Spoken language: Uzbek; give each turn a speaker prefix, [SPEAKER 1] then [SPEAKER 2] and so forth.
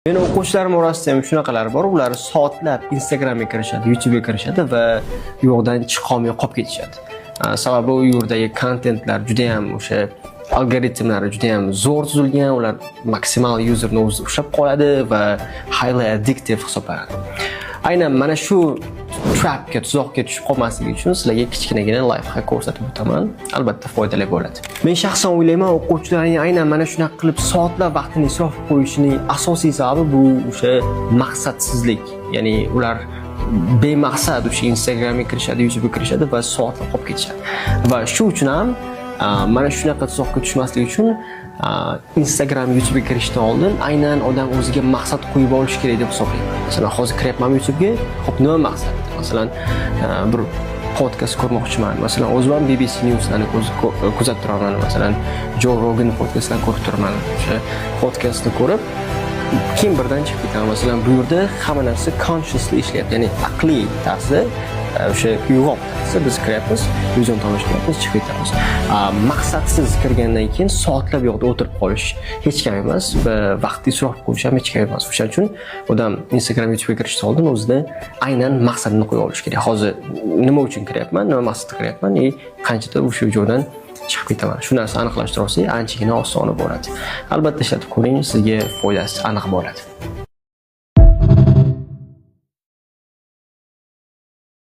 [SPEAKER 1] Men o'quvchilarim orasida ham shunaqalar bor, ular soatlab Instagramga kirishadi, YouTube'ga kirishadi va u yoqdan chiqolmay qolib ketishadi. Sababi u yerdagi kontentlar juda ham o'sha algoritmlari juda ham zo'r tuzilgan, ular maksimal userni o'zi ushlab qoladi va highly addictive hisoblanadi. Aynan mana shu trapga, tuzoqqa tushib qolmaslik uchun sizlarga kichkinagina lifehack ko'rsatib o'taman. Albatta foydali bo'ladi. Men shaxsan o'ylayman, o'quvchilarning aynan mana shunaqa qilib soatlab vaqtini isrof qo'yishining asosiy sababi bu o'sha maqsadsizlik. Ya'ni ular bemaqsad o'sha Instagramga kirishadi, YouTube'ga kirishadi va soatlab qolib ketishadi. Va shu uchun ham mana shunaqa tuzoqqa tushmaslik uchun Instagram, YouTube'ga kirishdan oldin aynan odam o'ziga maqsad qo'yib olish kerak deb hisoblayman. Masalan, hozir kiryapman YouTube'ga, xo'p nima maqsad? Masalan, bir podcast ko'rmoqchiman. Masalan, o'zim ham BBC News'larni kuzatib turaman. Masalan, Joe Rogan podcastlarini ko'rib turaman. O'sha podcastni ko'rib keyin birdan chiqib ketaman. Masalan, bu yerda hamma narsa consciously ishlayapti, ya'ni aqliy tarzda o'sha uyg'oq tarzda biz kiryapmiz, videoni tomosha qilyapmiz, chiqib ketamiz. Maqsadsiz kirgandan keyin soatlab yo'qda o'tirib qolish hech kam emas va vaqt isrof qilish ham hech kam emas. O'shaning uchun odam Instagram, YouTube'ga kirishdan oldin o'zida aynan maqsadini qo'ya olish kerak. Hozir nima uchun kiryapman, nima maqsadda kiryapman, qanchada o'sha joydan chiqib ketaman. Shu narsani aniqlashtira olsak, anchagina oson bo'ladi. Albatta ishlatib ko'ring, sizga foydasi aniq bo'ladi.